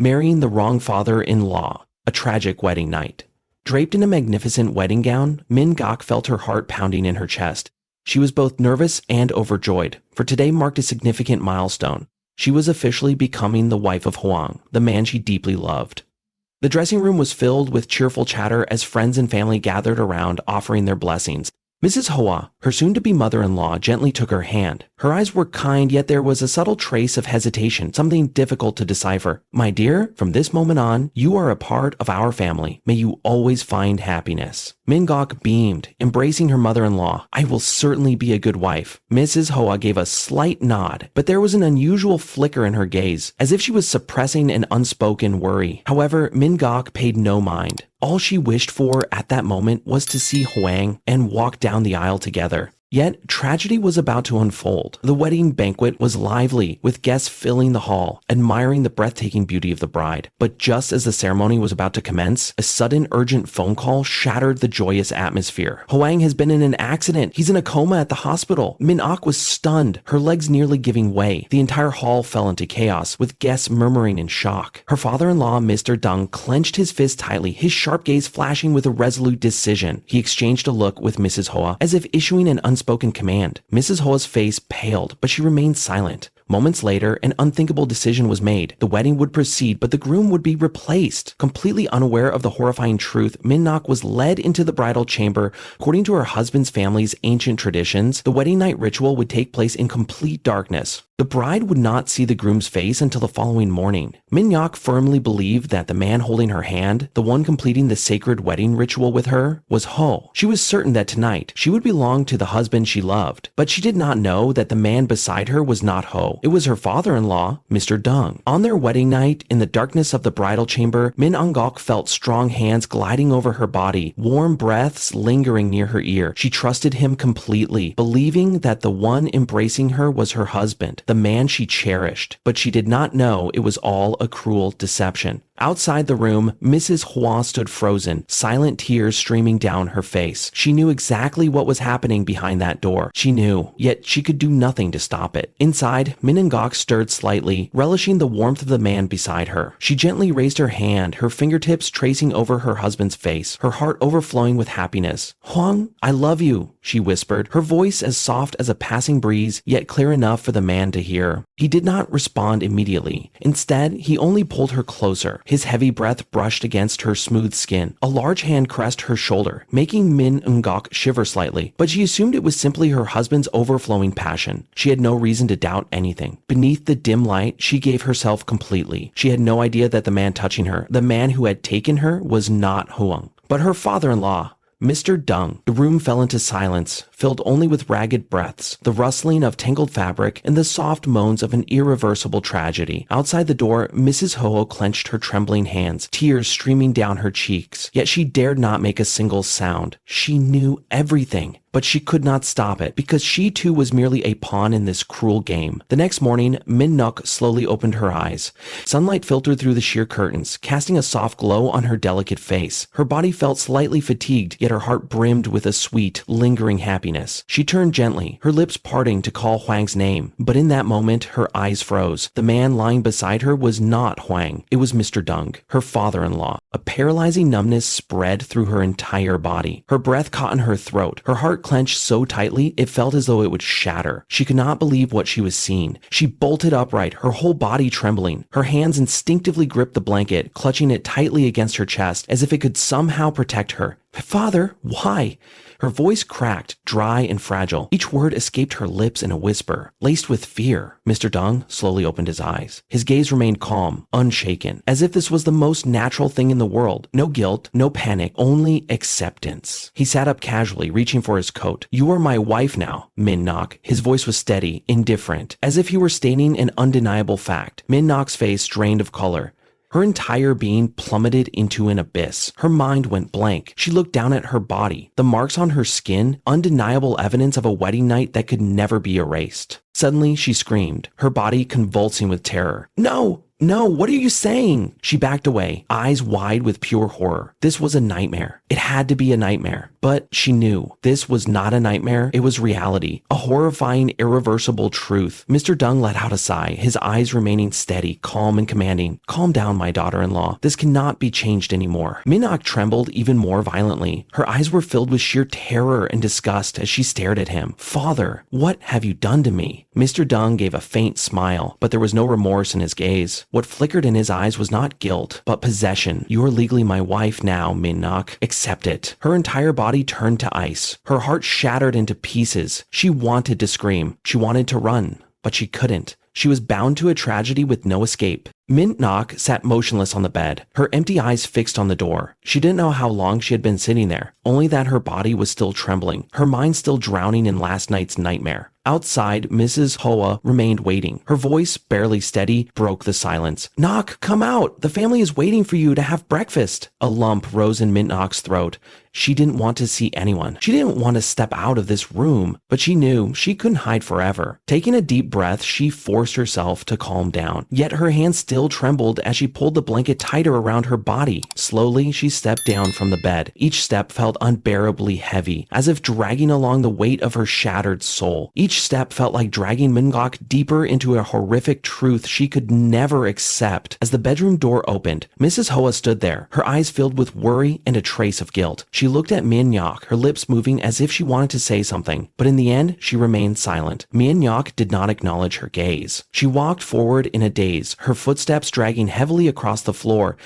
Marrying the wrong father-in-law, a tragic wedding night. Draped in a magnificent wedding gown, Minh Ngọc felt her heart pounding in her chest. She was both nervous and overjoyed, for today marked a significant milestone. She was officially becoming the wife of Hoàng, the man she deeply loved. The dressing room was filled with cheerful chatter as friends and family gathered around, offering their blessings. Mrs. Hoa, her soon-to-be mother-in-law, gently took her hand. Her eyes were kind, yet there was a subtle trace of hesitation, something difficult to decipher. "My dear, from this moment on, you are a part of our family. May you always find happiness." Minh Ngọc beamed, embracing her mother-in-law. "I will certainly be a good wife." Mrs. Hoa gave a slight nod, but there was an unusual flicker in her gaze, as if she was suppressing an unspoken worry. However, Minh Ngọc paid no mind. All she wished for at that moment was to see Hoàng and walk down the aisle together. Yet, tragedy was about to unfold. The wedding banquet was lively, with guests filling the hall, admiring the breathtaking beauty of the bride. But just as the ceremony was about to commence, a sudden urgent phone call shattered the joyous atmosphere. "Hoàng has been in an accident. He's in a coma at the hospital." Minh Ngọc was stunned, her legs nearly giving way. The entire hall fell into chaos, with guests murmuring in shock. Her father-in-law, Mr. Dung, clenched his fist tightly, his sharp gaze flashing with a resolute decision. He exchanged a look with Mrs. Hoa, as if issuing an unspoken command. Mrs. Hoa's face paled, but she remained silent. Moments later, an unthinkable decision was made. The wedding would proceed, but the groom would be replaced. Completely unaware of the horrifying truth, Minh Ngọc was led into the bridal chamber. According to her husband's family's ancient traditions, the wedding night ritual would take place in complete darkness. The bride would not see the groom's face until the following morning. Minh Ngọc firmly believed that the man holding her hand, the one completing the sacred wedding ritual with her, was Ho. She was certain that tonight she would belong to the husband she loved, but she did not know that the man beside her was not Ho. It was her father-in-law, Mr. Dung. On their wedding night, in the darkness of the bridal chamber, Minh Ngọc felt strong hands gliding over her body, warm breaths lingering near her ear. She trusted him completely, believing that the one embracing her was her husband, the man she cherished. But she did not know it was all a cruel deception. Outside the room, Mrs. Hoa stood frozen, silent tears streaming down her face. She knew exactly what was happening behind that door. She knew, yet she could do nothing to stop it. Inside, Minh Ngọc stirred slightly, relishing the warmth of the man beside her. She gently raised her hand, her fingertips tracing over her husband's face, her heart overflowing with happiness. "Hoàng, I love you," she whispered, her voice as soft as a passing breeze, yet clear enough for the man to hear. He did not respond immediately. Instead, he only pulled her closer. His heavy breath brushed against her smooth skin. A large hand caressed her shoulder, making Minh Ngọc shiver slightly, but she assumed it was simply her husband's overflowing passion. She had no reason to doubt anything. Beneath the dim light, she gave herself completely. She had no idea that the man touching her, the man who had taken her, was not Hoàng, but her father-in-law, Mr. Dung. The room fell into silence, filled only with ragged breaths, the rustling of tangled fabric, and the soft moans of an irreversible tragedy. Outside the door, Mrs. Ho clenched her trembling hands, tears streaming down her cheeks. Yet she dared not make a single sound. She knew everything. But she could not stop it, because she too was merely a pawn in this cruel game. The next morning, Minh Ngọc slowly opened her eyes. Sunlight filtered through the sheer curtains, casting a soft glow on her delicate face. Her body felt slightly fatigued, yet her heart brimmed with a sweet, lingering happiness. She turned gently, her lips parting to call Hoàng name. But in that moment, her eyes froze. The man lying beside her was not Hoàng. It was Mr. Dung, her father-in-law. A paralyzing numbness spread through her entire body. Her breath caught in her throat. Her heart clenched so tightly it felt as though it would shatter. She could not believe what she was seeing. She bolted upright, her whole body trembling. Her hands instinctively gripped the blanket, clutching it tightly against her chest, as if it could somehow protect her. "Father, why?" Her voice cracked, dry and fragile. Each word escaped her lips in a whisper, laced with fear. Mr. Dung slowly opened his eyes. His gaze remained calm, unshaken, as if this was the most natural thing in the world. No guilt, no panic, only acceptance. He sat up casually, reaching for his coat. "You are my wife now, Minh Ngọc." His voice was steady, indifferent, as if he were stating an undeniable fact. Minh Ngọc face drained of color. Her entire being plummeted into an abyss. Her mind went blank. She looked down at her body, the marks on her skin, undeniable evidence of a wedding night that could never be erased. Suddenly, she screamed, her body convulsing with terror. "No! No, what are you saying? She backed away, eyes wide with pure horror. This was a nightmare. It had to be a nightmare. But she knew this was not a nightmare. It was reality. A horrifying, irreversible truth. Mr. Dung let out a sigh, his eyes remaining steady, calm and commanding. Calm down, my daughter-in-law. This cannot be changed anymore. Minh Ngọc trembled even more violently. Her eyes were filled with sheer terror and disgust as she stared at him. Father, what have you done to me? Mr. Dung gave a faint smile, but there was no remorse in his gaze. What flickered in his eyes was not guilt, but possession. You are legally my wife now, Minh Ngọc. Accept it. Her entire body turned to ice. Her heart shattered into pieces. She wanted to scream. She wanted to run, but she couldn't. She was bound to a tragedy with no escape. Minh Ngọc sat motionless on the bed, her empty eyes fixed on the door. She didn't know how long she had been sitting there, only that her body was still trembling, her mind still drowning in last night's nightmare. Outside, Mrs. Hoa remained waiting. Her voice, barely steady, broke the silence. Ngọc, come out! The family is waiting for you to have breakfast. A lump rose in Minh Ngọc throat. She didn't want to see anyone. She didn't want to step out of this room, but she knew she couldn't hide forever. Taking a deep breath, she forced herself to calm down. Yet her hands still trembled as she pulled the blanket tighter around her body. Slowly, she stepped down from the bed. Each step felt unbearably heavy, as if dragging along the weight of her shattered soul. Each step felt like dragging Minh Ngọc deeper into a horrific truth she could never accept. As the bedroom door opened, Mrs. Hoa stood there, her eyes filled with worry and a trace of guilt. She looked at Minh Ngọc, her lips moving as if she wanted to say something, but in the end, she remained silent. Minh Ngọc did not acknowledge her gaze. She walked forward in a daze, her footsteps dragging heavily across the floor.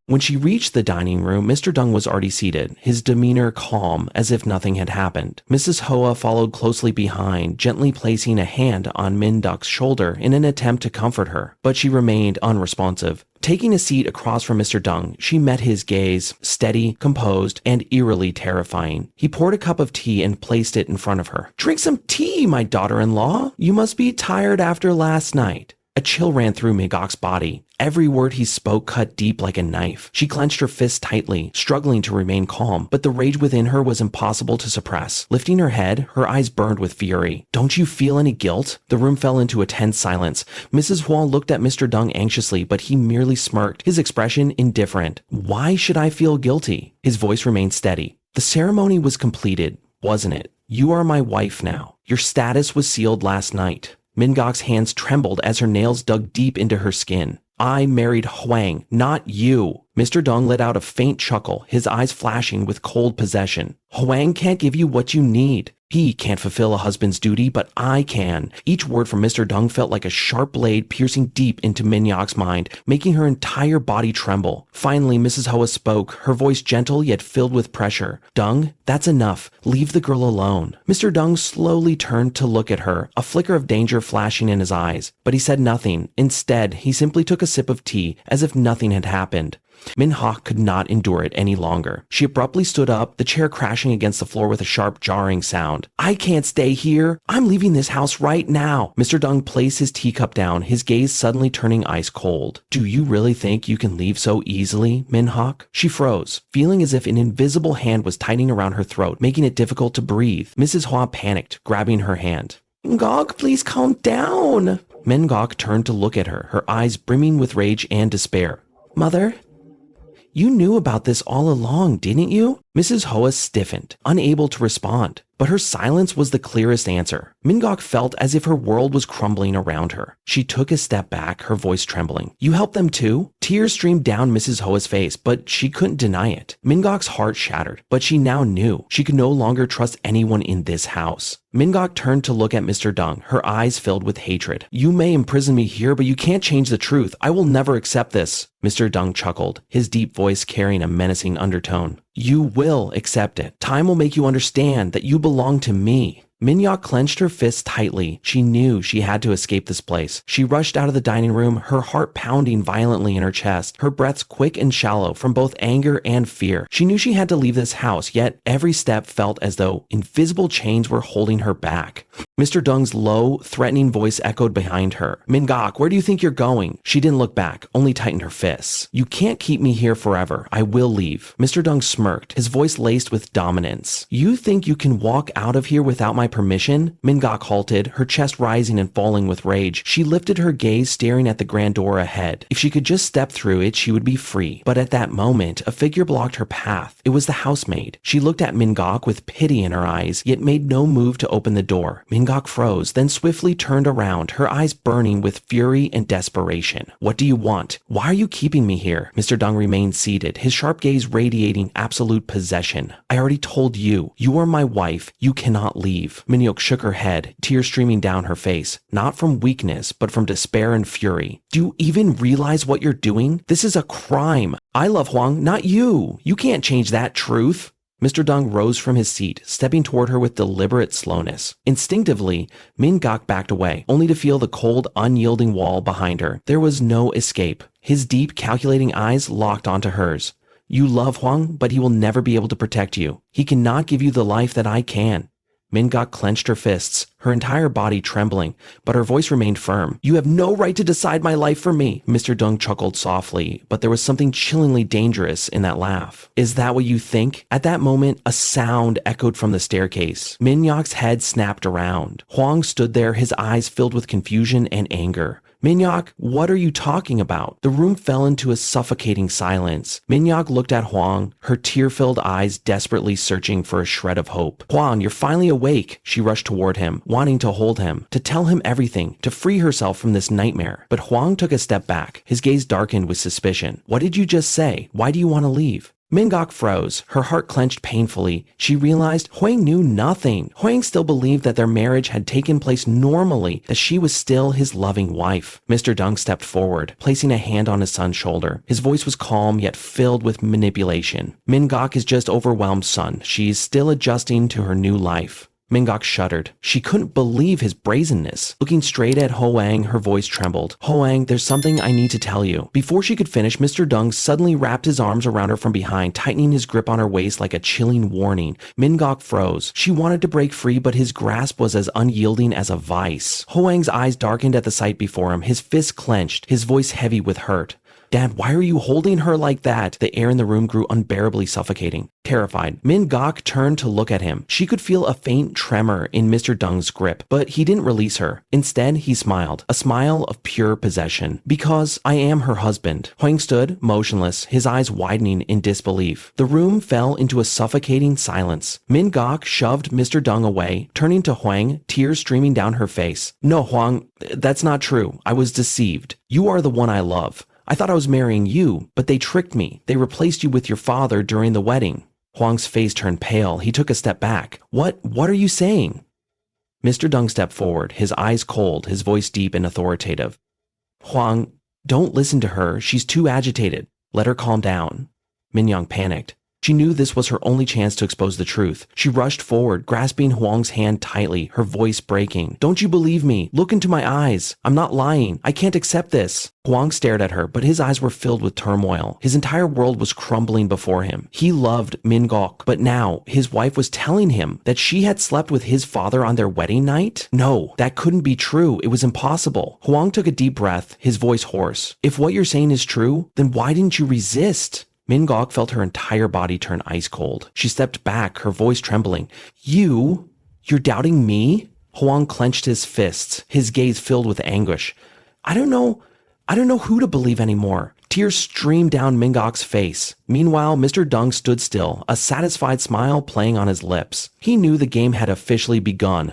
When she reached the dining room, Mr. Dung was already seated, his demeanor calm, as if nothing had happened. Mrs. Hoa followed closely behind, gently placing a hand on Minh Ngọc shoulder in an attempt to comfort her, but she remained unresponsive. Taking a seat across from Mr. Dung, she met his gaze, steady, composed, and eerily terrifying. He poured a cup of tea and placed it in front of her. Drink some tea, my daughter-in-law. You must be tired after last night. A chill ran through Minh Ngoc's body. Every word he spoke cut deep like a knife. She clenched her fists tightly, struggling to remain calm, but the rage within her was impossible to suppress. Lifting her head, her eyes burned with fury. Don't you feel any guilt? The room fell into a tense silence. Mrs. Huang looked at Mr. Dung anxiously, but he merely smirked, his expression indifferent. Why should I feel guilty? His voice remained steady. The ceremony was completed, wasn't it? You are my wife now. Your status was sealed last night. Minh Ngoc's hands trembled as her nails dug deep into her skin. I married Hoàng, not you. Mr. Dung let out a faint chuckle, his eyes flashing with cold possession. Hoàng can't give you what you need. He can't fulfill a husband's duty, but I can. Each word from Mr. Dung felt like a sharp blade piercing deep into Minh Ngoc's mind, making her entire body tremble. Finally, Mrs. Hoa spoke, her voice gentle yet filled with pressure. Dung, that's enough. Leave the girl alone. Mr. Dung slowly turned to look at her, a flicker of danger flashing in his eyes. But he said nothing. Instead, he simply took a sip of tea, as if nothing had happened. Minh Ngọc could not endure it any longer. She abruptly stood up, the chair crashing against the floor with a sharp, jarring sound. I can't stay here. I'm leaving this house right now. Mr. Dung placed his teacup down, his gaze suddenly turning ice cold. Do you really think you can leave so easily, Minh Ngọc? She froze, feeling as if an invisible hand was tightening around her throat, making it difficult to breathe. Mrs. Hoa panicked, grabbing her hand. Ngọc, please calm down. Minh Ngọc turned to look at her, her eyes brimming with rage and despair. Mother? You knew about this all along, didn't you? Mrs. Hoa stiffened, unable to respond. But her silence was the clearest answer. Minh Ngọc felt as if her world was crumbling around her. She took a step back, her voice trembling. You helped them too? Tears streamed down Mrs. Hoa's face, but she couldn't deny it. Minh Ngoc's heart shattered, but she now knew she could no longer trust anyone in this house. Minh Ngọc turned to look at Mr. Dung, her eyes filled with hatred. You may imprison me here, but you can't change the truth. I will never accept this. Mr. Dung chuckled, his deep voice carrying a menacing undertone. You will accept it. Time will make you understand that you belong to me. Minh Ngọc clenched her fists tightly. She knew she had to escape this place. She rushed out of the dining room, her heart pounding violently in her chest, her breaths quick and shallow from both anger and fear. She knew she had to leave this house, yet every step felt as though invisible chains were holding her back. Mr. Dung's low, threatening voice echoed behind her. Minh Ngọc, where do you think you're going? She didn't look back, only tightened her fists. You can't keep me here forever. I will leave. Mr. Dung smirked, his voice laced with dominance. You think you can walk out of here without my permission? Minh Ngọc halted, her chest rising and falling with rage. She lifted her gaze, staring at the grand door ahead. If she could just step through it, she would be free. But at that moment, a figure blocked her path. It was the housemaid. She looked at Minh Ngọc with pity in her eyes, yet made no move to open the door. Minh Ngọc froze, then swiftly turned around, her eyes burning with fury and desperation. What do you want? Why are you keeping me here? Mr. Dung remained seated, his sharp gaze radiating absolute possession. I already told you. You are my wife. You cannot leave. Minh Ngọc shook her head, tears streaming down her face, not from weakness, but from despair and fury. Do you even realize what you're doing? This is a crime. I love Hoàng, not you. You can't change that truth. Mr. Dung rose from his seat, stepping toward her with deliberate slowness. Instinctively, Minh Ngọc backed away, only to feel the cold, unyielding wall behind her. There was no escape. His deep, calculating eyes locked onto hers. You love Hoàng, but he will never be able to protect you. He cannot give you the life that I can. Minh Ngọc clenched her fists, her entire body trembling, but her voice remained firm. You have no right to decide my life for me. Mr. Dung chuckled softly, but there was something chillingly dangerous in that laugh. Is that what you think? At that moment, a sound echoed from the staircase. Minh Ngọc head snapped around. Hoàng stood there, his eyes filled with confusion and anger. Minh Ngọc, what are you talking about? The room fell into a suffocating silence. Minh Ngọc looked at Hoàng, her tear-filled eyes desperately searching for a shred of hope. Hoàng, you're finally awake. She rushed toward him, wanting to hold him, to tell him everything, to free herself from this nightmare. But Hoàng took a step back, his gaze darkened with suspicion. What did you just say? Why do you want to leave? Minh Ngọc froze, her heart clenched painfully. She realized Hoàng knew nothing. Hoàng still believed that their marriage had taken place normally, that she was still his loving wife. Mr. Dung stepped forward, placing a hand on his son's shoulder. His voice was calm yet filled with manipulation. Minh Ngọc is just overwhelmed, son. She's still adjusting to her new life. Minh Ngọc shuddered. She couldn't believe his brazenness. Looking straight at Hoàng, her voice trembled. Hoàng, there's something I need to tell you. Before she could finish, Mr. Dung suddenly wrapped his arms around her from behind, tightening his grip on her waist like a chilling warning. Minh Ngọc froze. She wanted to break free, but his grasp was as unyielding as a vice. Hoàng eyes darkened at the sight before him, his fists clenched, his voice heavy with hurt. Dad, why are you holding her like that? The air in the room grew unbearably suffocating. Terrified, Minh Ngọc turned to look at him. She could feel a faint tremor in Mr. Dung's grip, but he didn't release her. Instead, he smiled, a smile of pure possession. Because I am her husband. Hoàng stood, motionless, his eyes widening in disbelief. The room fell into a suffocating silence. Minh Ngọc shoved Mr. Dung away, turning to Hoàng, tears streaming down her face. No, Hoàng, that's not true. I was deceived. You are the one I love. I thought I was marrying you, but they tricked me. They replaced you with your father during the wedding. Hoàng face turned pale. He took a step back. What are you saying? Mr. Dung stepped forward, his eyes cold, his voice deep and authoritative. Hoàng, don't listen to her. She's too agitated. Let her calm down. Minh Ngọc panicked. She knew this was her only chance to expose the truth. She rushed forward, grasping Hoàng hand tightly, her voice breaking. Don't you believe me? Look into my eyes. I'm not lying. I can't accept this. Hoàng stared at her, but his eyes were filled with turmoil. His entire world was crumbling before him. He loved Minh Ngọc, but now his wife was telling him that she had slept with his father on their wedding night? No, that couldn't be true. It was impossible. Hoàng took a deep breath, his voice hoarse. If what you're saying is true, then why didn't you resist? Minh Ngọc felt her entire body turn ice cold. She stepped back, her voice trembling. You're doubting me? Hoàng clenched his fists, his gaze filled with anguish. I don't know who to believe anymore. Tears streamed down Minh Ngọc face. Meanwhile, Mr. Dung stood still, a satisfied smile playing on his lips. He knew the game had officially begun.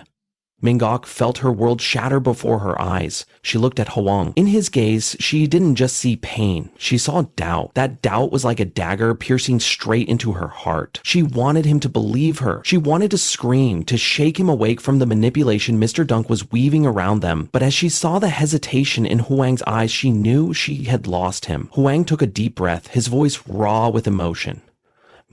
Minh Ngọc felt her world shatter before her eyes. She looked at Hoàng. In his gaze, she didn't just see pain. She saw doubt. That doubt was like a dagger piercing straight into her heart. She wanted him to believe her. She wanted to scream, to shake him awake from the manipulation Mr. Dung was weaving around them. But as she saw the hesitation in Hoàng eyes, she knew she had lost him. Hoàng took a deep breath, his voice raw with emotion.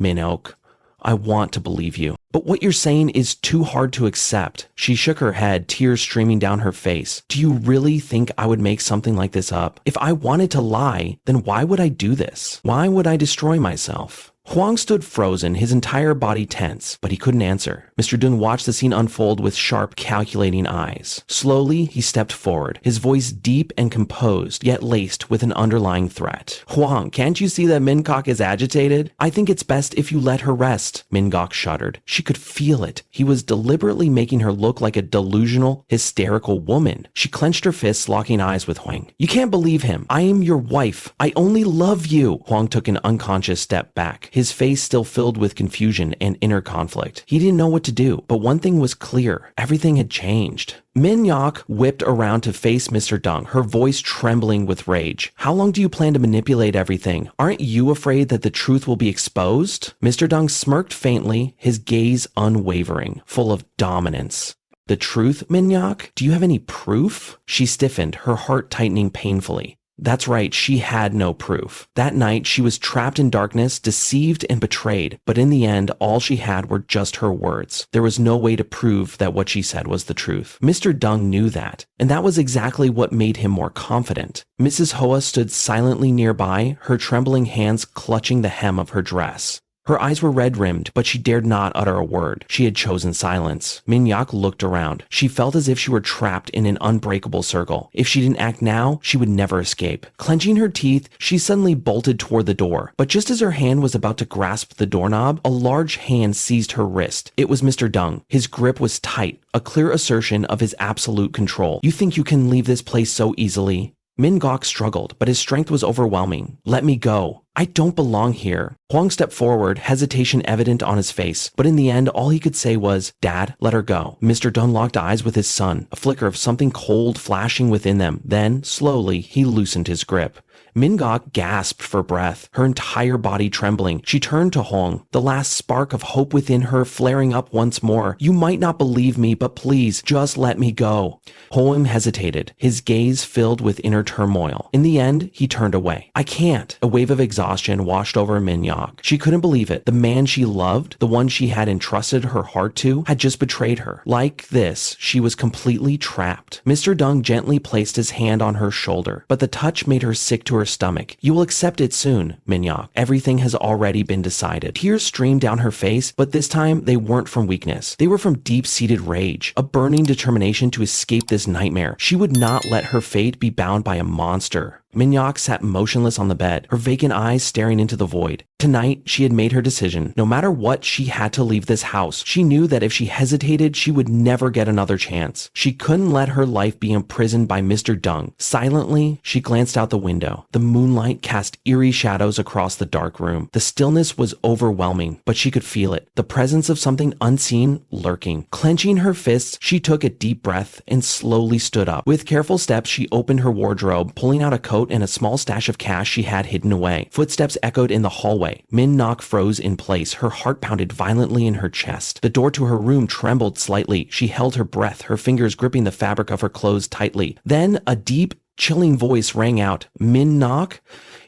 Minh Ngọc, I want to believe you. But what you're saying is too hard to accept. She shook her head, tears streaming down her face. Do you really think I would make something like this up? If I wanted to lie, then why would I do this? Why would I destroy myself? Huang stood frozen, his entire body tense, but he couldn't answer. Mr. Dun watched the scene unfold with sharp, calculating eyes. Slowly, he stepped forward, his voice deep and composed, yet laced with an underlying threat. Huang, can't you see that Minh Ngọc is agitated? I think it's best if you let her rest. Minh Ngọc shuddered. She could feel it. He was deliberately making her look like a delusional, hysterical woman. She clenched her fists, locking eyes with Huang. You can't believe him. I am your wife. I only love you. Huang took an unconscious step back, his face still filled with confusion and inner conflict. He didn't know what to do, but one thing was clear. Everything had changed. Minh Ngọc whipped around to face Mr. Dong, her voice trembling with rage. How long do you plan to manipulate everything? Aren't you afraid that the truth will be exposed? Mr. Dong smirked faintly, his gaze unwavering, full of dominance. The truth, Minh Ngọc? Do you have any proof? She stiffened, her heart tightening painfully. That's right, she had no proof. That night, she was trapped in darkness, deceived and betrayed, but in the end, all she had were just her words. There was no way to prove that what she said was the truth. Mr. Dong knew that, and that was exactly what made him more confident. Mrs. Hoa stood silently nearby, her trembling hands clutching the hem of her dress. Her eyes were red-rimmed, but she dared not utter a word. She had chosen silence. Minh Ngọc looked around. She felt as if she were trapped in an unbreakable circle. If she didn't act now, she would never escape. Clenching her teeth, she suddenly bolted toward the door. But just as her hand was about to grasp the doorknob, a large hand seized her wrist. It was Mr. Dong. His grip was tight, a clear assertion of his absolute control. You think you can leave this place so easily? Minh Ngọc struggled, but his strength was overwhelming. Let me go. I don't belong here. Huang stepped forward, hesitation evident on his face, but in the end, all he could say was, Dad, let her go. Mr. Dong locked eyes with his son, a flicker of something cold flashing within them. Then, slowly, he loosened his grip. Minh Ngọc gasped for breath, her entire body trembling. She turned to Huang, the last spark of hope within her flaring up once more. You might not believe me, but please, just let me go. Huang hesitated, his gaze filled with inner turmoil. In the end, he turned away. I can't. A wave of exhaustion washed over Minh Ngọc. She couldn't believe it. The man she loved, the one she had entrusted her heart to, had just betrayed her. Like this, she was completely trapped. Mr. Dong gently placed his hand on her shoulder, but the touch made her sick to her stomach. You will accept it soon, Minh Ngọc. Everything has already been decided. Tears streamed down her face, but this time they weren't from weakness. They were from deep-seated rage, a burning determination to escape this nightmare. She would not let her fate be bound by a monster. Minh Ngọc sat motionless on the bed, her vacant eyes staring into the void. Tonight, she had made her decision. No matter what, she had to leave this house. She knew that if she hesitated, she would never get another chance. She couldn't let her life be imprisoned by Mr. Dong. Silently, she glanced out the window. The moonlight cast eerie shadows across the dark room. The stillness was overwhelming, but she could feel it. The presence of something unseen lurking. Clenching her fists, she took a deep breath and slowly stood up. With careful steps, she opened her wardrobe, pulling out a coat and a small stash of cash she had hidden away. Footsteps echoed in the hallway. Minh Ngọc froze in place, her heart pounded violently in her chest. The door to her room trembled slightly. She held her breath, her fingers gripping the fabric of her clothes tightly. Then a deep, chilling voice rang out. Minh Ngọc?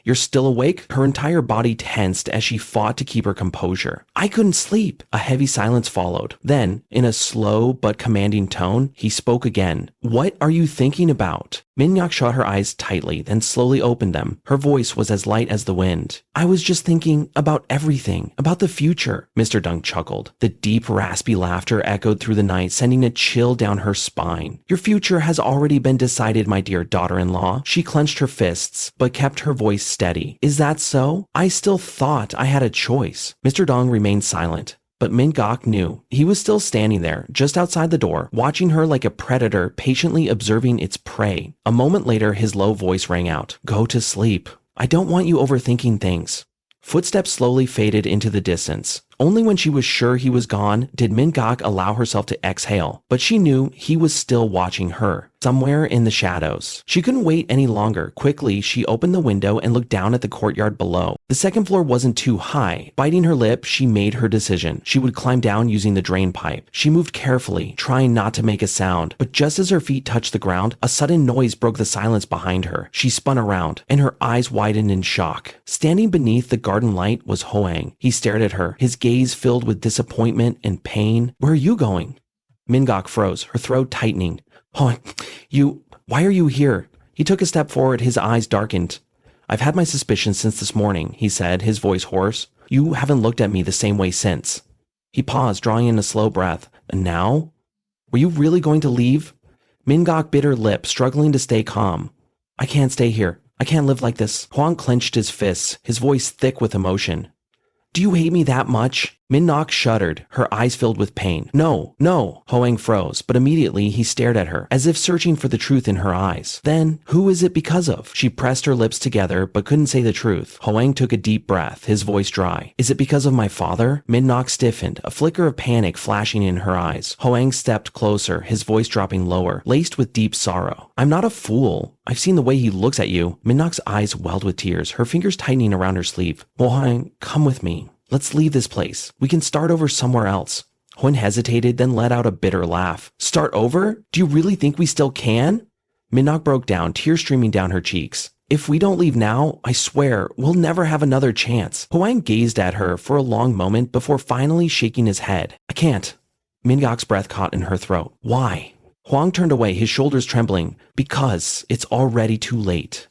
You're still awake? Her entire body tensed as she fought to keep her composure. I couldn't sleep. A heavy silence followed. Then, in a slow but commanding tone, he spoke again. What are you thinking about? Minh Ngọc shut her eyes tightly, then slowly opened them. Her voice was as light as the wind. I was just thinking about everything, about the future. Mr. Dong chuckled. The deep, raspy laughter echoed through the night, sending a chill down her spine. Your future has already been decided, my dear daughter-in-law. She clenched her fists, but kept her voice steady. Is that so? I still thought I had a choice. Mr. Dong remained silent. But Minh Ngọc knew. He was still standing there, just outside the door, watching her like a predator patiently observing its prey. A moment later, his low voice rang out. Go to sleep. I don't want you overthinking things. Footsteps slowly faded into the distance. Only when she was sure he was gone did Minh Ngọc allow herself to exhale, but she knew he was still watching her, somewhere in the shadows. She couldn't wait any longer. Quickly, she opened the window and looked down at the courtyard below. The second floor wasn't too high. Biting her lip, she made her decision. She would climb down using the drain pipe. She moved carefully, trying not to make a sound, but just as her feet touched the ground, a sudden noise broke the silence behind her. She spun around, and her eyes widened in shock. Standing beneath the garden light was Huang. He stared at her, his gaze filled with disappointment and pain. Where are you going? Minh Ngọc froze, her throat tightening. Huang, why are you here? He took a step forward, his eyes darkened. I've had my suspicions since this morning, he said, his voice hoarse. You haven't looked at me the same way since." He paused, drawing in a slow breath. "And now? Were you really going to leave?" Minh Ngọc bit her lip, struggling to stay calm. "I can't stay here. I can't live like this." Hoàng clenched his fists, his voice thick with emotion. "Do you hate me that much?" Minh Ngọc shuddered, her eyes filled with pain. "No, no." Hoàng froze, but immediately he stared at her, as if searching for the truth in her eyes. "Then, who is it because of?" She pressed her lips together, but couldn't say the truth. Hoàng took a deep breath, his voice dry. "Is it because of my father?" Minh Ngọc stiffened, a flicker of panic flashing in her eyes. Hoàng stepped closer, his voice dropping lower, laced with deep sorrow. "I'm not a fool. I've seen the way he looks at you." Minh Ngọc eyes welled with tears, her fingers tightening around her sleeve. "Hoàng, come with me. Let's leave this place. We can start over somewhere else." Hoàng hesitated, then let out a bitter laugh. "Start over? Do you really think we still can?" Minh Ngọc broke down, tears streaming down her cheeks. "If we don't leave now, I swear, we'll never have another chance." Hoàng gazed at her for a long moment before finally shaking his head. "I can't." Minh Ngọc breath caught in her throat. "Why?" Hoàng turned away, his shoulders trembling. "Because it's already too late."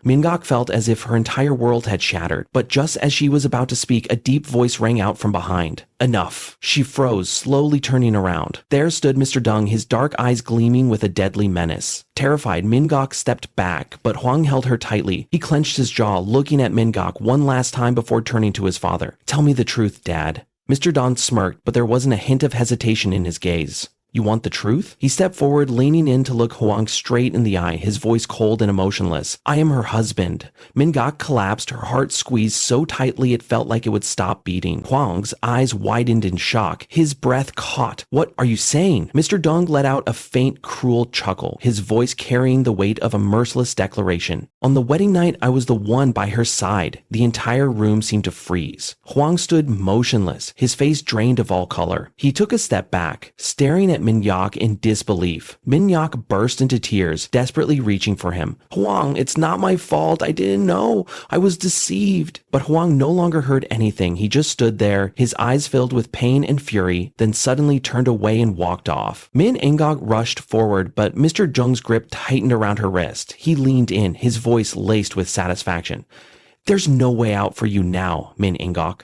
Minh Ngọc felt as if her entire world had shattered, but just as she was about to speak, a deep voice rang out from behind. "Enough." She froze, slowly turning around. There stood Mr. Dung, his dark eyes gleaming with a deadly menace. Terrified, Minh Ngọc stepped back, but Hoàng held her tightly. He clenched his jaw, looking at Minh Ngọc one last time before turning to his father. "Tell me the truth, Dad." Mr. Dung smirked, but there wasn't a hint of hesitation in his gaze. "You want the truth?" He stepped forward, leaning in to look Hoàng straight in the eye, his voice cold and emotionless. "I am her husband." Minh Ngọc collapsed, her heart squeezed so tightly it felt like it would stop beating. Hoàng eyes widened in shock, his breath caught. "What are you saying?" Mr. Dung let out a faint, cruel chuckle, his voice carrying the weight of a merciless declaration. "On the wedding night, I was the one by her side." The entire room seemed to freeze. Hoàng stood motionless, his face drained of all color. He took a step back, staring at Minh Ngọc in disbelief. Minh Ngọc burst into tears, desperately reaching for him. "Hoàng, it's not my fault. I didn't know. I was deceived." But Hoàng no longer heard anything. He just stood there, his eyes filled with pain and fury, then suddenly turned away and walked off. Minh Ngọc rushed forward, but Mr. Jung's grip tightened around her wrist. He leaned in, his voice laced with satisfaction. "There's no way out for you now, Minh Ngọc."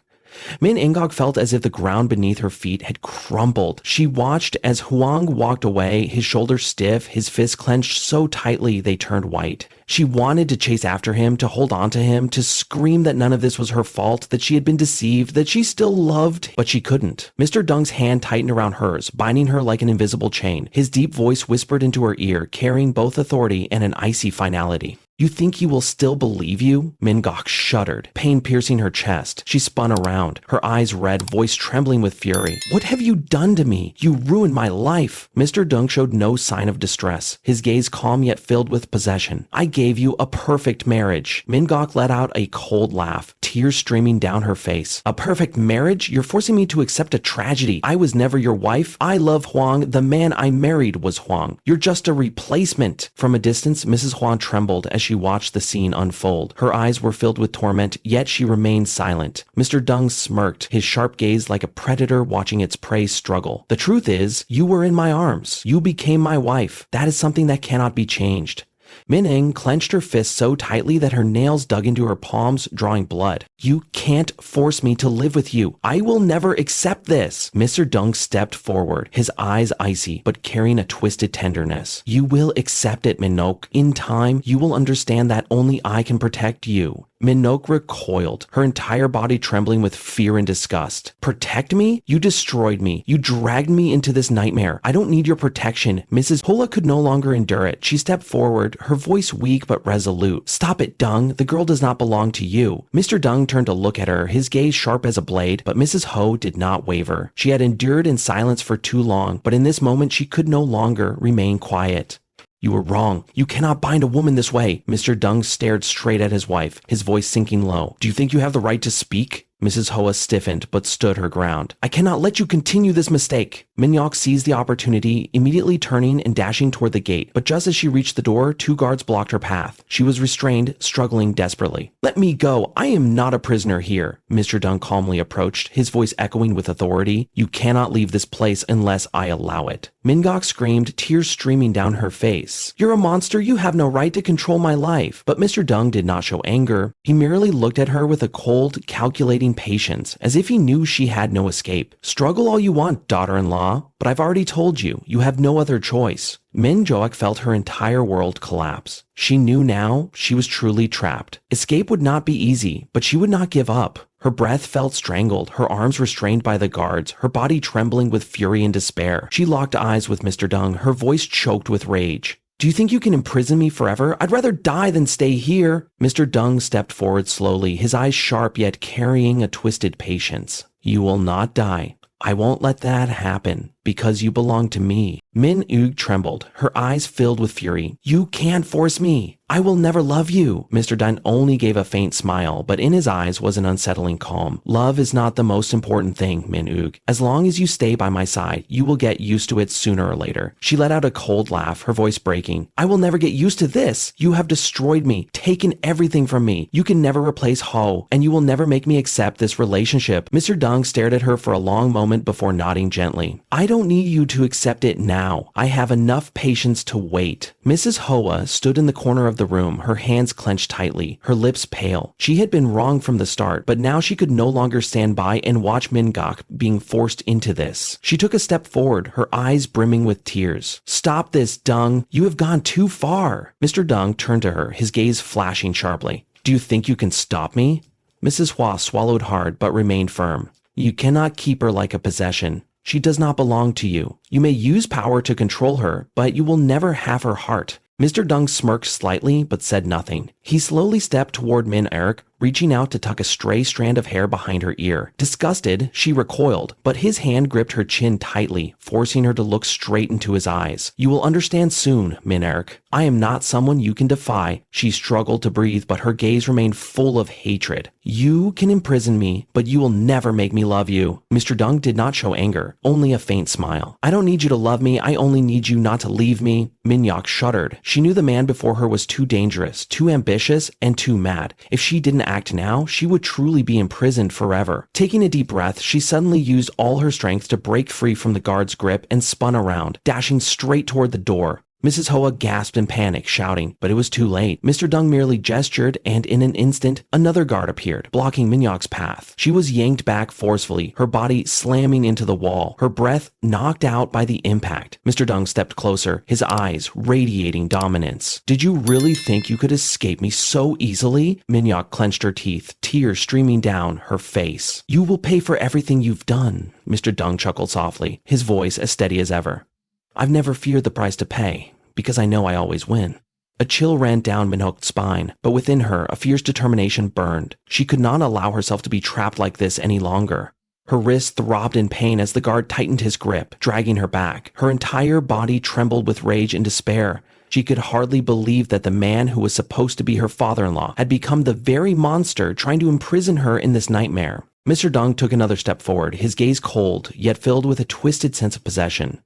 Minh Ngọc felt as if the ground beneath her feet had crumbled. She watched as Hoàng walked away, his shoulders stiff, his fists clenched so tightly they turned white. She wanted to chase after him, to hold on to him, to scream that none of this was her fault, that she had been deceived, that she still loved, but she couldn't. Mr. Dung's hand tightened around hers, binding her like an invisible chain. His deep voice whispered into her ear, carrying both authority and an icy finality. "You think he will still believe you?" Minh Ngọc shuddered, pain piercing her chest. She spun around, her eyes red, voice trembling with fury. "What have you done to me? You ruined my life." Mr. Dung showed no sign of distress, his gaze calm yet filled with possession. "I gave you a perfect marriage." Minh Ngọc let out a cold laugh, tears streaming down her face. "A perfect marriage? You're forcing me to accept a tragedy. I was never your wife. I love Hoàng. The man I married was Hoàng. You're just a replacement." From a distance, Mrs. Hoàng trembled as she watched the scene unfold. Her eyes were filled with torment, yet she remained silent. Mr. Dung smirked, his sharp gaze like a predator watching its prey struggle. "The truth is, you were in my arms. You became my wife. That is something that cannot be changed." Minh Ngọc clenched her fist so tightly that her nails dug into her palms, drawing blood. "You can't force me to live with you. I will never accept this." Mr. Dung stepped forward, his eyes icy, but carrying a twisted tenderness. "You will accept it, Minh Ngọc. In time, you will understand that only I can protect you." Minh Ngọc recoiled, her entire body trembling with fear and disgust. "Protect me? You destroyed me. You dragged me into this nightmare. I don't need your protection." Mrs. Hula could no longer endure it. She stepped forward, her voice weak but resolute. "Stop it, Dung. The girl does not belong to you." Mr. Dung turned to look at her, his gaze sharp as a blade, but Mrs. Ho did not waver. She had endured in silence for too long, but in this moment she could no longer remain quiet. "You were wrong. You cannot bind a woman this way." Mr. Dung stared straight at his wife, his voice sinking low. "Do you think you have the right to speak?" Mrs. Hoa stiffened, but stood her ground. "I cannot let you continue this mistake." Minh Ngọc seized the opportunity, immediately turning and dashing toward the gate, but just as she reached the door, 2 guards blocked her path. She was restrained, struggling desperately. "Let me go. I am not a prisoner here." Mr. Dung calmly approached, his voice echoing with authority. "You cannot leave this place unless I allow it." Minh Ngọc screamed, tears streaming down her face. "You're a monster, you have no right to control my life." But Mr. Dung did not show anger. He merely looked at her with a cold, calculating patience, as if he knew she had no escape. "Struggle all you want, daughter-in-law, but I've already told you, you have no other choice." Minh Ngọc felt her entire world collapse. She knew now she was truly trapped. Escape would not be easy, but she would not give up. Her breath felt strangled, her arms restrained by the guards, her body trembling with fury and despair. She locked eyes with Mr. Dung, her voice choked with rage. "Do you think you can imprison me forever? I'd rather die than stay here." Mr. Dung stepped forward slowly, his eyes sharp yet carrying a twisted patience. "You will not die. I won't let that happen, because you belong to me." Minh Ngọc trembled, her eyes filled with fury. "You can't force me. I will never love you." Mr. Dung only gave a faint smile, but in his eyes was an unsettling calm. "Love is not the most important thing, Minh Ngọc. As long as you stay by my side, you will get used to it sooner or later." She let out a cold laugh, her voice breaking. "I will never get used to this. You have destroyed me, taken everything from me. You can never replace Ho, and you will never make me accept this relationship." Mr. Dung stared at her for a long moment before nodding gently. "I don't need you to accept it now. I have enough patience to wait." Mrs. Hoa stood in the corner of the room, her hands clenched tightly, her lips pale. She had been wrong from the start, but now she could no longer stand by and watch Minh Ngọc being forced into this. She took a step forward, her eyes brimming with tears. "Stop this, Dung. You have gone too far." Mr. Dung turned to her, his gaze flashing sharply. "Do you think you can stop me?" Mrs. Hoa swallowed hard but remained firm. "You cannot keep her like a possession. She does not belong to you. You may use power to control her, but you will never have her heart." Mr. Dung smirked slightly, but said nothing. He slowly stepped toward Minh Ngọc, reaching out to tuck a stray strand of hair behind her ear. Disgusted, she recoiled, but his hand gripped her chin tightly, forcing her to look straight into his eyes. "You will understand soon, Minh Ngọc. I am not someone you can defy." She struggled to breathe, but her gaze remained full of hatred. "You can imprison me, but you will never make me love you." Mr. Dung did not show anger, only a faint smile. "I don't need you to love me, I only need you not to leave me." Minh Ngọc shuddered. She knew the man before her was too dangerous, too ambitious, and too mad. If she didn't act now, she would truly be imprisoned forever. Taking a deep breath, she suddenly used all her strength to break free from the guard's grip and spun around, dashing straight toward the door. Mrs. Hoa gasped in panic, shouting, but it was too late. Mr. Dung merely gestured, and in an instant, another guard appeared, blocking Minh Ngoc's path. She was yanked back forcefully, her body slamming into the wall, her breath knocked out by the impact. Mr. Dung stepped closer, his eyes radiating dominance. "Did you really think you could escape me so easily?" Minh Ngọc clenched her teeth, tears streaming down her face. "You will pay for everything you've done." Mr. Dung chuckled softly, his voice as steady as ever. "I've never feared the price to pay, because I know I always win." A chill ran down Minh Ngoc's spine, but within her, a fierce determination burned. She could not allow herself to be trapped like this any longer. Her wrist throbbed in pain as the guard tightened his grip, dragging her back. Her entire body trembled with rage and despair. She could hardly believe that the man who was supposed to be her father-in-law had become the very monster trying to imprison her in this nightmare. Mr. Dung took another step forward, his gaze cold, yet filled with a twisted sense of possession.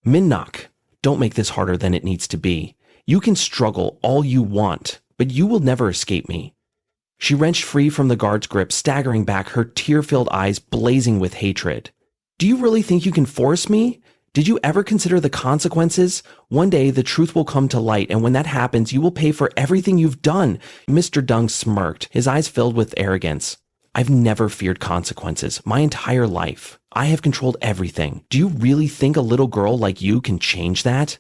"Minh Ngọc, don't make this harder than it needs to be. You can struggle all you want, but you will never escape me." She wrenched free from the guard's grip, staggering back, her tear-filled eyes blazing with hatred. "Do you really think you can force me? Did you ever consider the consequences? One day the truth will come to light, and when that happens, you will pay for everything you've done." Mr. Dung smirked, his eyes filled with arrogance. "I've never feared consequences, my entire life. I have controlled everything. Do you really think a little girl like you can change that?"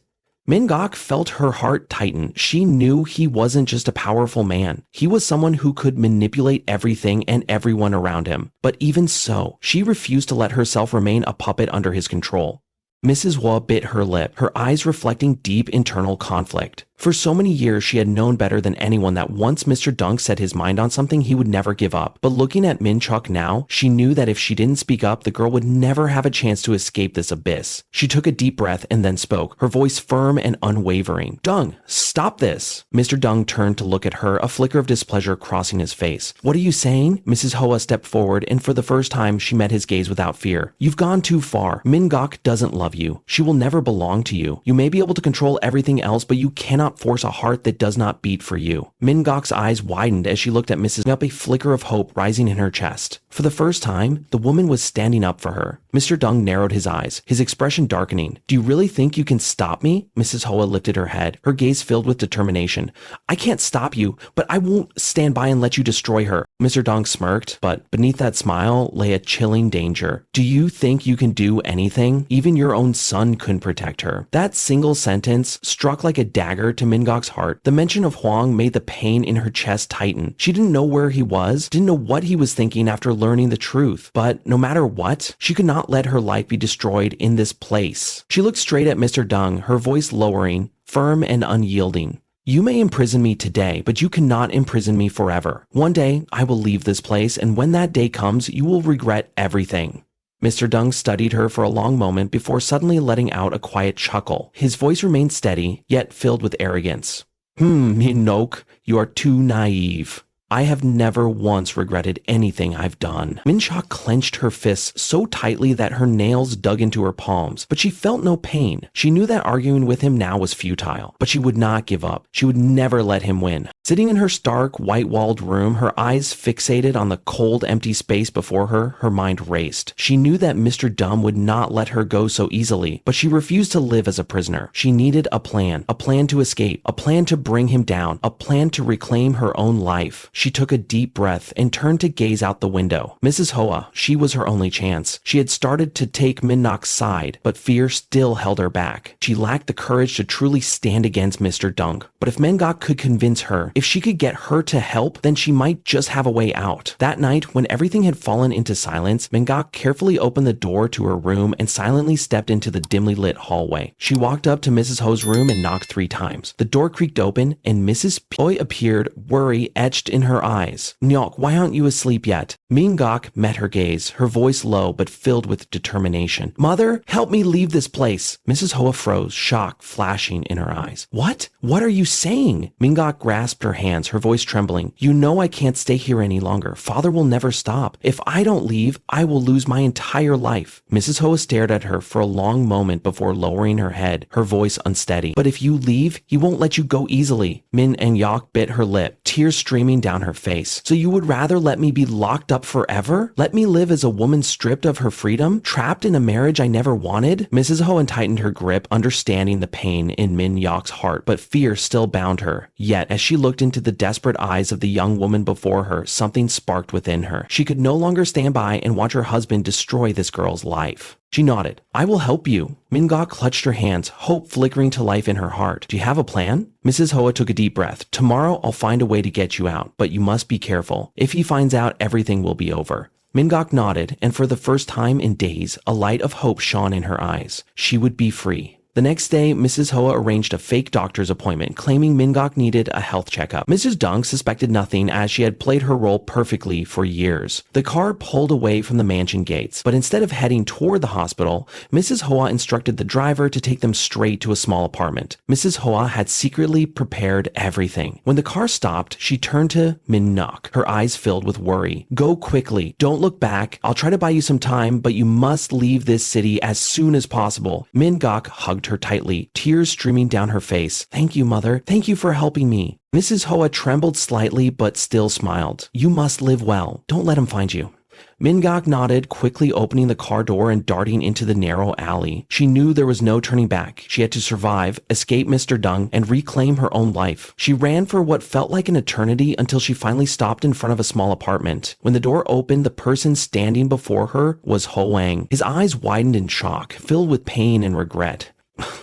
Minh Ngọc felt her heart tighten. She knew he wasn't just a powerful man. He was someone who could manipulate everything and everyone around him. But even so, she refused to let herself remain a puppet under his control. Mrs. Hoa bit her lip, her eyes reflecting deep internal conflict. For so many years, she had known better than anyone that once Mr. Dung set his mind on something, he would never give up. But looking at Minh Ngọc now, she knew that if she didn't speak up, the girl would never have a chance to escape this abyss. She took a deep breath and then spoke, her voice firm and unwavering. "Dung, stop this." Mr. Dung turned to look at her, a flicker of displeasure crossing his face. "What are you saying?" Mrs. Hoa stepped forward, and for the first time, she met his gaze without fear. "You've gone too far. Minh Ngọc doesn't love you. She will never belong to you. You may be able to control everything else, but you cannot force a heart that does not beat for you." Minh Ngoc's eyes widened as she looked at Mrs. Ngọc, a flicker of hope rising in her chest. For the first time, the woman was standing up for her. Mr. Dung narrowed his eyes, his expression darkening. Do you really think you can stop me? Mrs. Hoa lifted her head, her gaze filled with determination. I can't stop you, but I won't stand by and let you destroy her. Mr. Dung smirked, but beneath that smile lay a chilling danger. Do you think you can do anything? Even your own son couldn't protect her. That single sentence struck like a dagger to Minh Ngoc's heart. The mention of Hoàng made the pain in her chest tighten. She didn't know where he was, didn't know what he was thinking after learning the truth. But no matter what, she could not let her life be destroyed in this place. She looked straight at Mr. Dung, her voice lowering, firm and unyielding. You may imprison me today, but you cannot imprison me forever. One day, I will leave this place, and when that day comes, you will regret everything. Mr. Dung studied her for a long moment before suddenly letting out a quiet chuckle. His voice remained steady, yet filled with arrogance. Minh Ngọc, you are too naive. I have never once regretted anything I've done. Minh Ngọc clenched her fists so tightly that her nails dug into her palms, but she felt no pain. She knew that arguing with him now was futile, but she would not give up. She would never let him win. Sitting in her stark, white-walled room, her eyes fixated on the cold, empty space before her, her mind raced. She knew that Mr. Dung would not let her go so easily, but she refused to live as a prisoner. She needed a plan to escape, a plan to bring him down, a plan to reclaim her own life. She took a deep breath and turned to gaze out the window. Mrs. Hoa, she was her only chance. She had started to take Minh Ngoc's side, but fear still held her back. She lacked the courage to truly stand against Mr. Dung. But if Minh Ngọc could convince her, if she could get her to help, then she might just have a way out. That night, when everything had fallen into silence, Minh Ngọc carefully opened the door to her room and silently stepped into the dimly lit hallway. She walked up to Mrs. Ho's room and knocked 3 times. The door creaked open, and Mrs. Poi appeared, worry etched in her eyes. Ngọc, why aren't you asleep yet? Minh Ngọc met her gaze, her voice low but filled with determination. Mother, help me leave this place. Mrs. Hoa froze, shock flashing in her eyes. What? What are you saying? Minh Ngọc grasped her hands, her voice trembling. You know I can't stay here any longer. Father will never stop. If I don't leave, I will lose my entire life. Mrs. Hoa stared at her for a long moment before lowering her head, her voice unsteady. But if you leave, he won't let you go easily. Minh Ngọc bit her lip, tears streaming down her face. So you would rather let me be locked up forever? Let me live as a woman stripped of her freedom, trapped in a marriage I never wanted? Mrs. Hoa tightened her grip, understanding the pain in Minh Ngoc's heart, but fear still bound her. Yet, as she looked into the desperate eyes of the young woman before her, something sparked within her. She could no longer stand by and watch her husband destroy this girl's life. She nodded. I will help you. Minh Ngọc clutched her hands, hope flickering to life in her heart. Do you have a plan? Mrs. Hoa took a deep breath. Tomorrow I'll find a way to get you out, but you must be careful. If he finds out, everything will be over. Minh Ngọc nodded, and for the first time in days, a light of hope shone in her eyes. She would be free. The next day, Mrs. Hoa arranged a fake doctor's appointment, claiming Minh Ngọc needed a health checkup. Mrs. Dung suspected nothing as she had played her role perfectly for years. The car pulled away from the mansion gates, but instead of heading toward the hospital, Mrs. Hoa instructed the driver to take them straight to a small apartment. Mrs. Hoa had secretly prepared everything. When the car stopped, she turned to Minh Ngọc, her eyes filled with worry. Go quickly. Don't look back. I'll try to buy you some time, but you must leave this city as soon as possible. Minh Ngọc hugged her tightly, tears streaming down her face. Thank you, Mother. Thank you for helping me. Mrs. Hoa trembled slightly but still smiled. You must live well. Don't let him find you. Minh Ngọc nodded, quickly opening the car door and darting into the narrow alley. She knew there was no turning back. She had to survive, escape Mr. Dung, and reclaim her own life. She ran for what felt like an eternity until she finally stopped in front of a small apartment. When the door opened, the person standing before her was Hoàng. His eyes widened in shock, filled with pain and regret.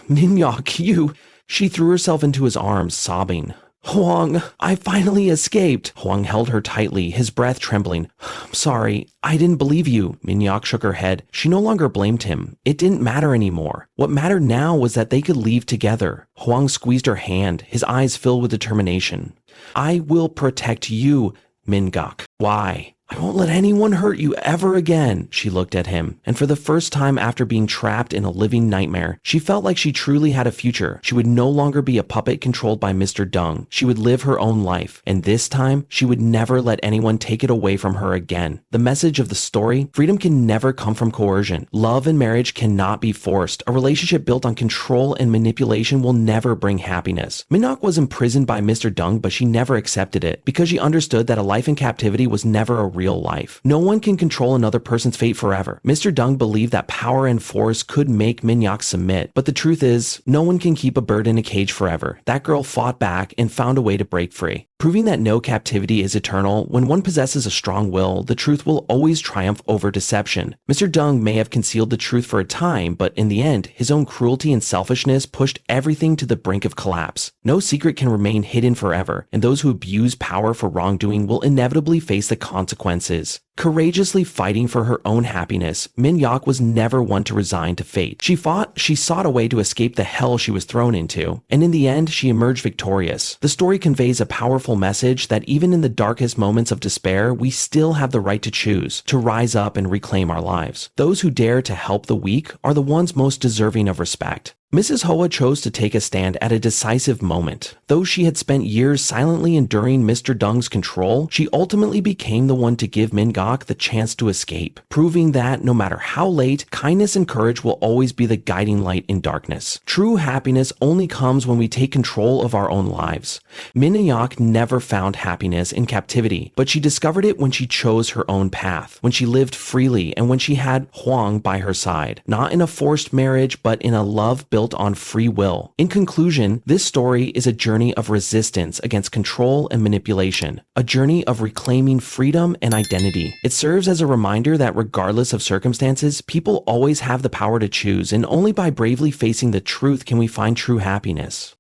Minh Ngọc, you... She threw herself into his arms, sobbing. Hoàng, I finally escaped. Hoàng held her tightly, his breath trembling. I'm sorry, I didn't believe you. Minh Ngọc shook her head. She no longer blamed him. It didn't matter anymore. What mattered now was that they could leave together. Hoàng squeezed her hand, his eyes filled with determination. I will protect you, Minh Ngọc. Why? I won't let anyone hurt you ever again. She looked at him, and for the first time after being trapped in a living nightmare, she felt like she truly had a future. She would no longer be a puppet controlled by Mr. Dung. She would live her own life, and this time, she would never let anyone take it away from her again. The message of the story: freedom can never come from coercion. Love and marriage cannot be forced. A relationship built on control and manipulation will never bring happiness. Minh Ngọc was imprisoned by Mr. Dung, but she never accepted it, because she understood that a life in captivity was never a real life. No one can control another person's fate forever. Mr. Dung believed that power and force could make Minh Ngọc submit, but the truth is, no one can keep a bird in a cage forever. That girl fought back and found a way to break free. Proving that no captivity is eternal, when one possesses a strong will, the truth will always triumph over deception. Mr. Dung may have concealed the truth for a time, but in the end, his own cruelty and selfishness pushed everything to the brink of collapse. No secret can remain hidden forever, and those who abuse power for wrongdoing will inevitably face the consequences. Courageously fighting for her own happiness, Minh Ngọc was never one to resign to fate. She sought a way to escape the hell she was thrown into, and in the end, she emerged victorious. The story conveys a powerful message that even in the darkest moments of despair, we still have the right to choose, to rise up and reclaim our lives. Those who dare to help the weak are the ones most deserving of respect. Mrs. Hoa chose to take a stand at a decisive moment. Though she had spent years silently enduring Mr. Dung's control, she ultimately became the one to give Minh Ngọc the chance to escape, proving that no matter how late, kindness and courage will always be the guiding light in darkness. True happiness only comes when we take control of our own lives. Minh Ngọc never found happiness in captivity, but she discovered it when she chose her own path, when she lived freely, and when she had Hoàng by her side, not in a forced marriage, but in a love built on free will. In conclusion, this story is a journey of resistance against control and manipulation, a journey of reclaiming freedom and identity. It serves as a reminder that regardless of circumstances, people always have the power to choose, and only by bravely facing the truth can we find true happiness.